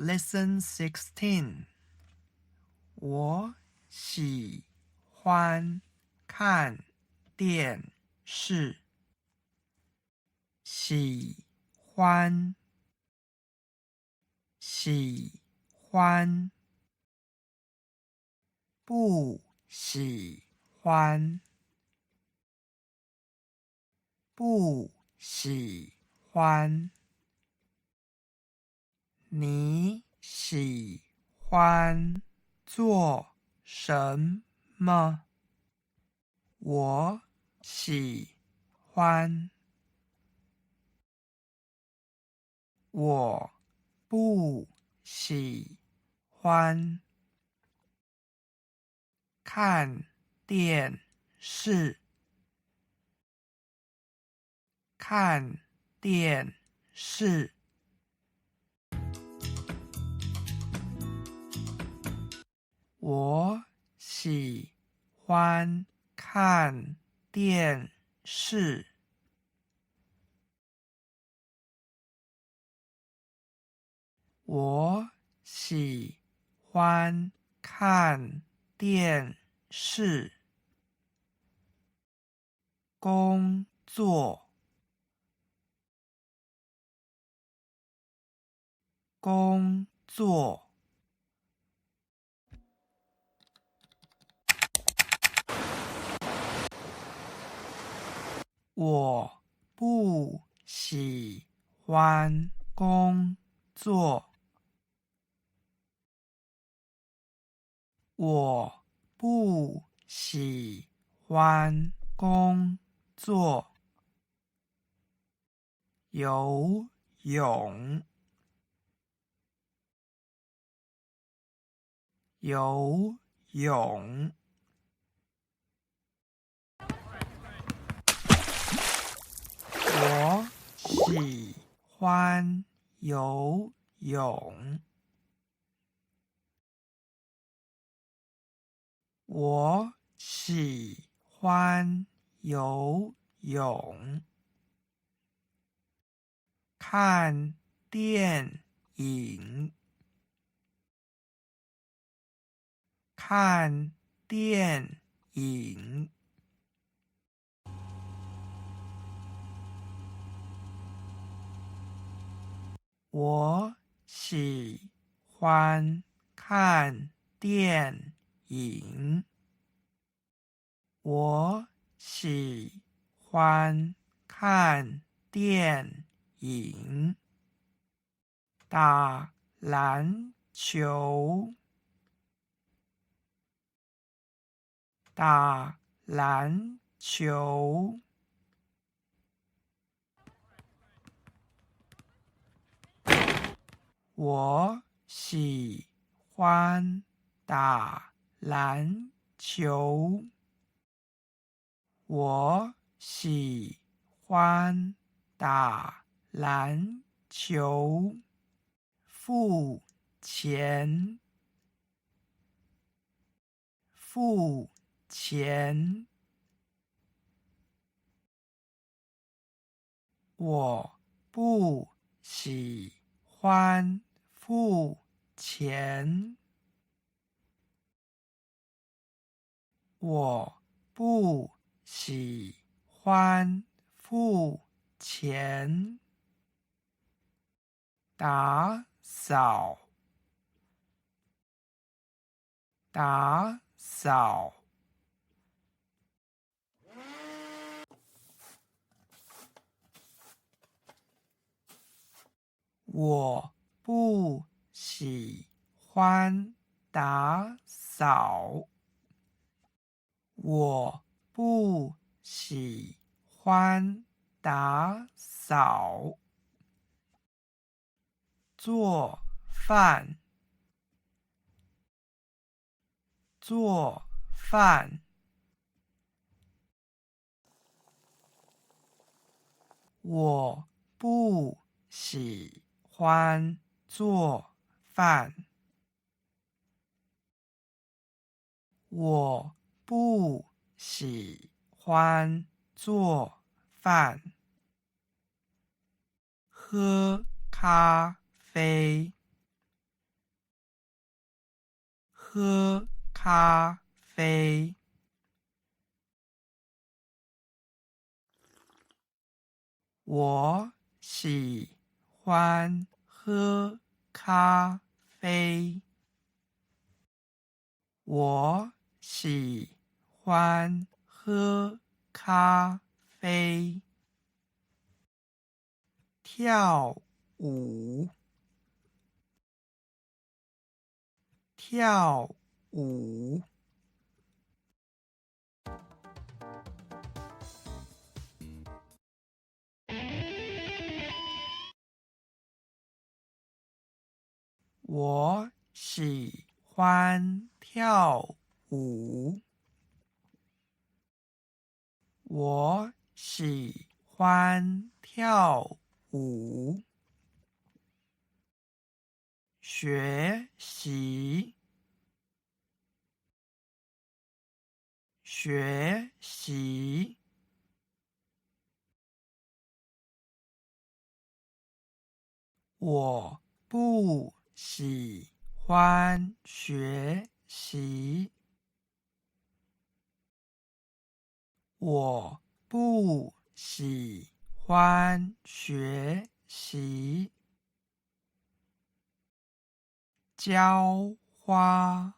Lesson 16。我喜欢看电视。喜欢，喜欢，不喜欢，不喜欢。你喜欢做什么？我喜欢。我不喜欢看电视。看电视。我喜欢看电视。我喜欢看电视。工作，工作。我不喜欢工作。我不喜欢工作。游泳，游泳。我喜欢游泳。我喜欢游泳。看电影，看电影。我喜欢看电影。我喜欢看电影。打篮球，打篮球。我喜欢打篮球。我喜欢打篮球。付钱，付钱。我不喜欢付钱。我不喜欢付钱。打扫，打扫。我不喜欢打扫。我不喜欢打扫。做饭，做饭。我不喜欢做饭。我不喜欢做饭。喝咖啡，喝咖啡。我喜欢喝咖啡。我喜欢喝咖啡。跳舞，跳舞。我喜欢跳舞。我喜欢跳舞。学习，学习。我不喜欢学习。我不喜欢学习。浇花，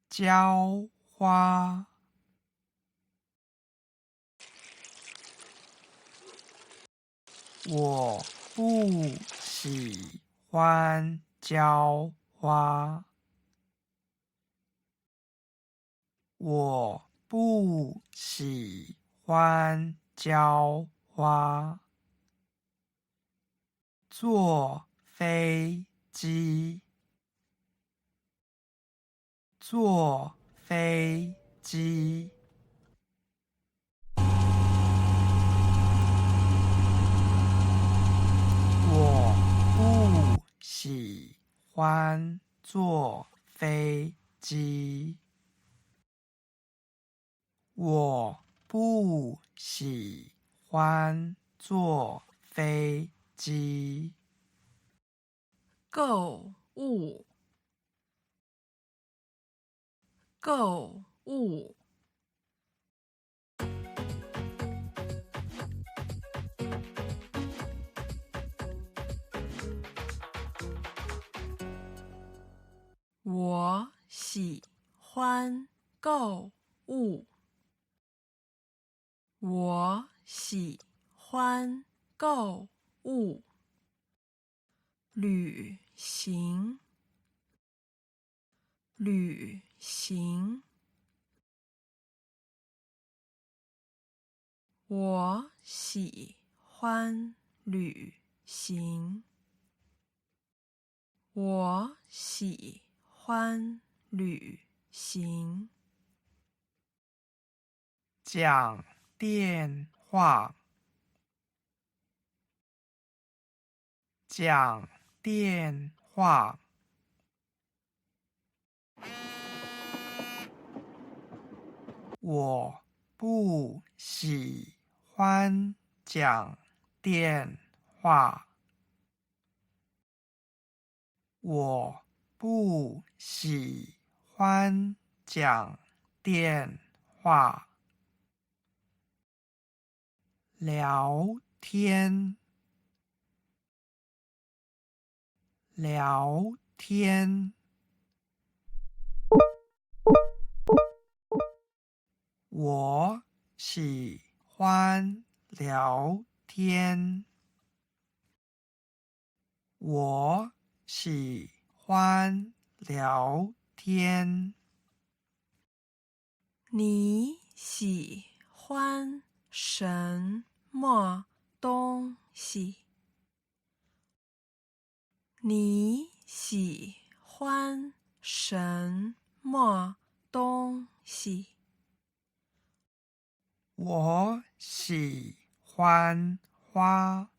浇花。我不喜欢浇花。我不喜欢浇花。坐飞机，坐飞机。我不喜欢坐飞机。我不喜欢坐飞机。购物，购物。我喜欢购物。我喜欢购物。旅行，旅行。我喜欢旅行。我喜欢旅行。讲电话，讲电话。我不喜欢讲电话。我不喜欢讲电话。聊天，聊天。我喜欢聊天。我喜欢聊天。你喜欢什么东西？你喜欢什么东西？我喜欢花。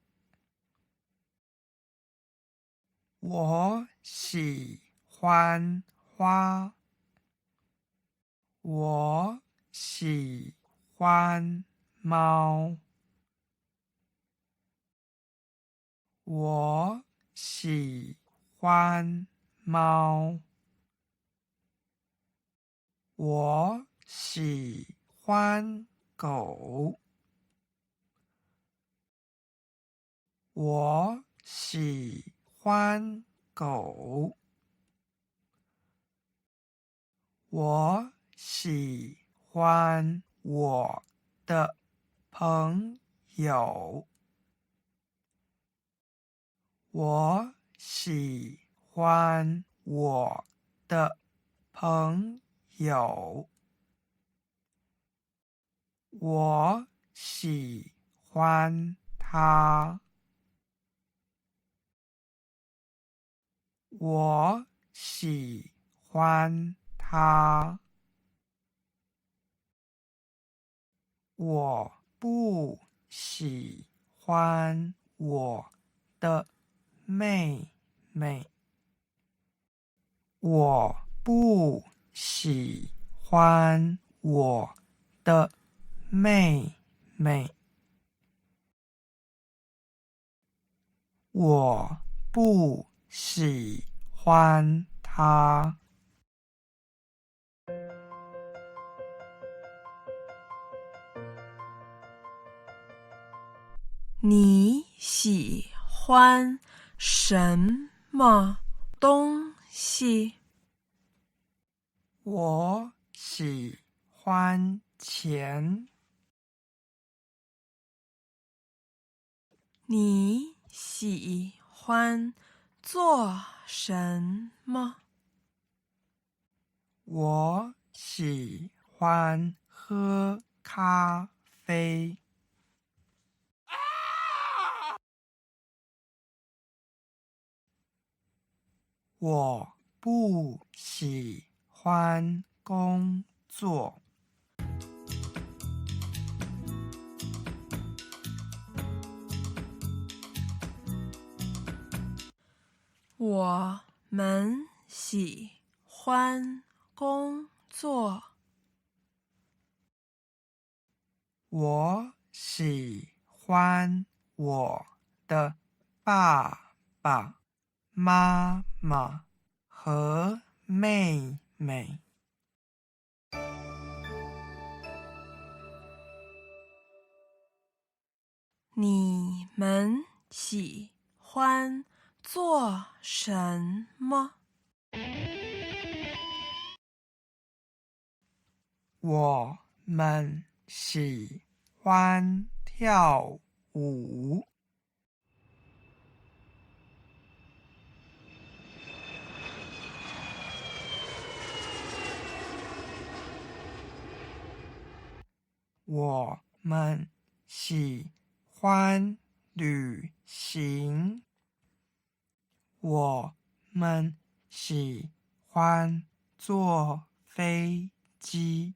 我喜欢花。我喜欢猫。我喜欢猫。我喜欢狗。我喜欢狗。我喜欢我的朋友。我喜欢我的朋友。我喜欢他。我喜欢他。我不喜欢我的妹妹。我不喜欢我的妹妹。我不喜欢她。你喜欢什么东西？我喜欢钱。你喜欢做什么？我喜欢喝咖啡。我不喜欢工作。我们喜欢工作。我喜欢我的爸爸妈妈和妹妹。你们喜欢做什么？我们喜欢跳舞。我们喜欢旅行。我们喜欢坐飞机。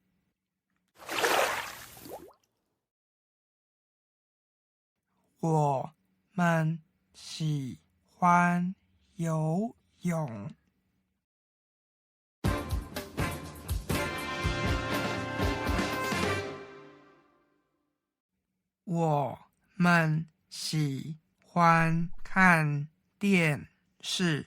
我们喜欢游泳。我们喜欢看电视。